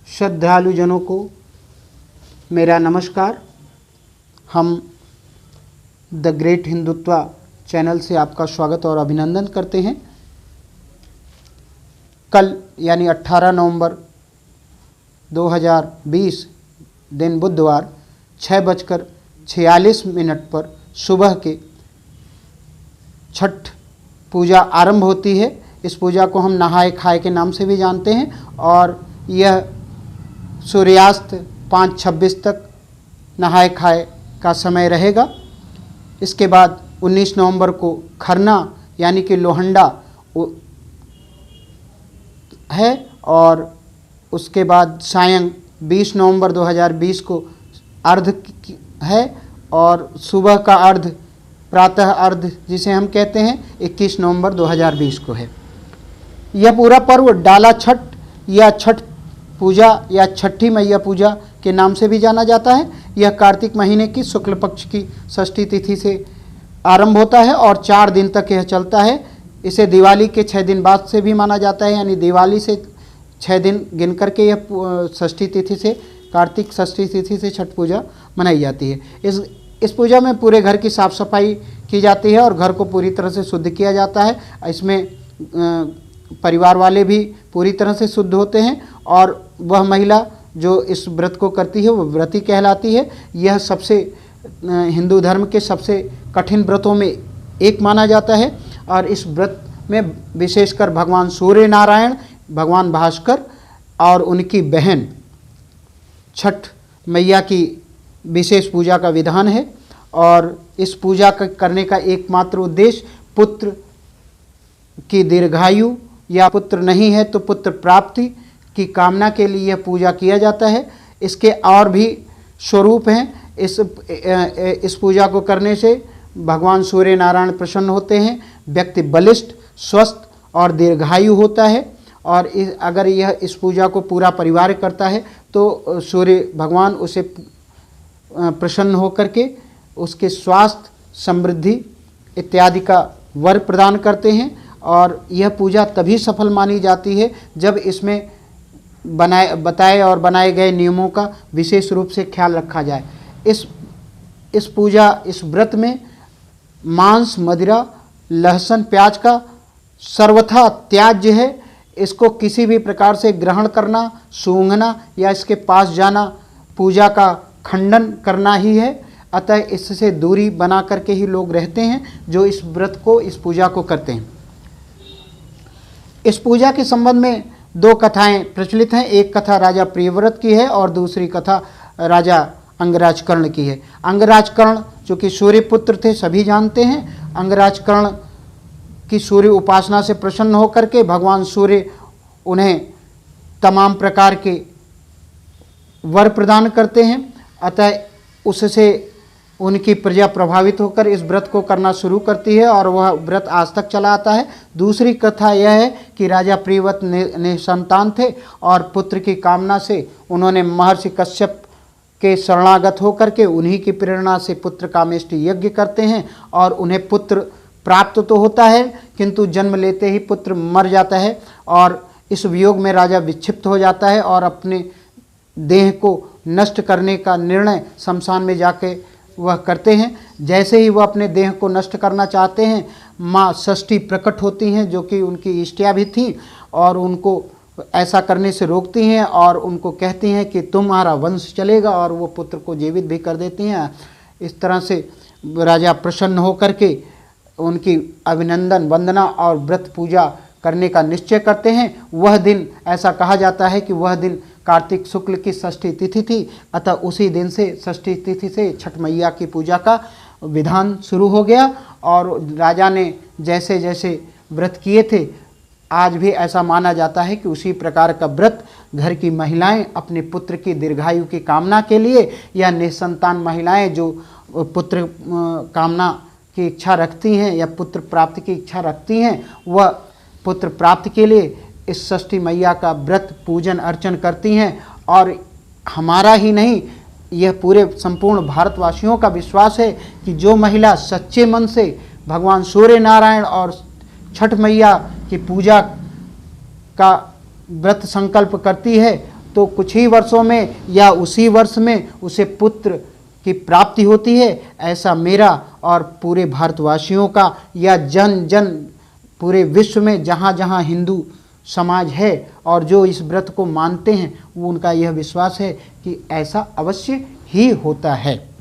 श्रद्धालुजनों को मेरा नमस्कार। हम द ग्रेट हिंदुत्व चैनल से आपका स्वागत और अभिनंदन करते हैं। कल यानी 18 नवंबर 2020 दिन बुधवार 6:46 पर सुबह के छठ पूजा आरंभ होती है। इस पूजा को हम नहाए खाए के नाम से भी जानते हैं और यह सूर्यास्त 5:26 तक नहाए खाए का समय रहेगा। इसके बाद 19 नवंबर को खरना यानी कि लोहंडा है और उसके बाद सायं 20 नवंबर 2020 को अर्ध है और सुबह का अर्ध प्रातः अर्ध जिसे हम कहते हैं 21 नवंबर 2020 को है। यह पूरा पर्व डाला छठ या छठ पूजा या छठी मैया पूजा के नाम से भी जाना जाता है। यह कार्तिक महीने की शुक्ल पक्ष की षष्ठी तिथि से आरंभ होता है और 4 दिन तक यह चलता है। इसे दिवाली के 6 दिन बाद से भी माना जाता है, यानी दिवाली से 6 दिन गिन करके यह षष्ठी तिथि से कार्तिक षष्ठी तिथि से छठ पूजा मनाई जाती है। इस पूजा में पूरे घर की साफ़ सफाई की जाती है और घर को पूरी तरह से शुद्ध किया जाता है। इसमें परिवार वाले भी पूरी तरह से शुद्ध होते हैं और वह महिला जो इस व्रत को करती है वह व्रती कहलाती है। यह सबसे हिंदू धर्म के सबसे कठिन व्रतों में एक माना जाता है और इस व्रत में विशेषकर भगवान सूर्य नारायण, भगवान भास्कर और उनकी बहन छठ मैया की विशेष पूजा का विधान है। और इस पूजा करने का एकमात्र उद्देश्य पुत्र की दीर्घायु या पुत्र नहीं है तो पुत्र प्राप्ति की कामना के लिए यह पूजा किया जाता है। इसके और भी स्वरूप हैं। इस पूजा को करने से भगवान सूर्य नारायण प्रसन्न होते हैं, व्यक्ति बलिष्ठ, स्वस्थ और दीर्घायु होता है। और अगर यह इस पूजा को पूरा परिवार करता है तो सूर्य भगवान उसे प्रसन्न होकर के उसके स्वास्थ्य, समृद्धि इत्यादि का वर प्रदान करते हैं। और यह पूजा तभी सफल मानी जाती है जब इसमें बताए और बनाए गए नियमों का विशेष रूप से ख्याल रखा जाए। इस व्रत में मांस, मदिरा, लहसुन, प्याज का सर्वथा त्याज्य है। इसको किसी भी प्रकार से ग्रहण करना, सूंघना या इसके पास जाना पूजा का खंडन करना ही है। अतः इससे दूरी बना करके ही लोग रहते हैं जो इस व्रत को, इस पूजा को करते हैं। इस पूजा के संबंध में 2 कथाएं प्रचलित हैं। एक कथा राजा प्रियव्रत की है और दूसरी कथा राजा अंगराज कर्ण की है। अंगराज कर्ण जो कि सूर्य पुत्र थे, सभी जानते हैं। अंगराज कर्ण की सूर्य उपासना से प्रसन्न होकर के भगवान सूर्य उन्हें तमाम प्रकार के वर प्रदान करते हैं। अतः उससे उनकी प्रजा प्रभावित होकर इस व्रत को करना शुरू करती है और वह व्रत आज तक चला आता है। दूसरी कथा यह है कि राजा प्रियव्रत निसंतान थे और पुत्र की कामना से उन्होंने महर्षि कश्यप के शरणागत होकर के उन्हीं की प्रेरणा से पुत्र कामेष्टि यज्ञ करते हैं और उन्हें पुत्र प्राप्त तो होता है किंतु जन्म लेते ही पुत्र मर जाता है और इस वियोग में राजा विक्षिप्त हो जाता है और अपने देह को नष्ट करने का निर्णय शमशान में जाके वह करते हैं। जैसे ही वह अपने देह को नष्ट करना चाहते हैं, माँ षष्ठी प्रकट होती हैं जो कि उनकी इष्टिया भी थी और उनको ऐसा करने से रोकती हैं और उनको कहती हैं कि तुम्हारा वंश चलेगा और वो पुत्र को जीवित भी कर देती हैं। इस तरह से राजा प्रसन्न होकर के उनकी अभिनंदन, वंदना और व्रत पूजा करने का निश्चय करते हैं। वह दिन, ऐसा कहा जाता है कि वह दिन कार्तिक शुक्ल की षष्ठी तिथि थी। अतः उसी दिन से षष्ठी तिथि से छठ मैया की पूजा का विधान शुरू हो गया और राजा ने जैसे जैसे व्रत किए थे आज भी ऐसा माना जाता है कि उसी प्रकार का व्रत घर की महिलाएं अपने पुत्र की दीर्घायु की कामना के लिए या निसंतान महिलाएं जो पुत्र कामना की इच्छा रखती हैं या पुत्र प्राप्ति की इच्छा रखती हैं वह पुत्र प्राप्ति के लिए इस षष्ठी मैया का व्रत पूजन अर्चन करती हैं। और हमारा ही नहीं, यह पूरे संपूर्ण भारतवासियों का विश्वास है कि जो महिला सच्चे मन से भगवान सूर्य नारायण और छठ मैया की पूजा का व्रत संकल्प करती है तो कुछ ही वर्षों में या उसी वर्ष में उसे पुत्र की प्राप्ति होती है। ऐसा मेरा और पूरे भारतवासियों का या जन जन पूरे विश्व में जहाँ जहाँ हिंदू समाज है और जो इस व्रत को मानते हैं वो उनका यह विश्वास है कि ऐसा अवश्य ही होता है।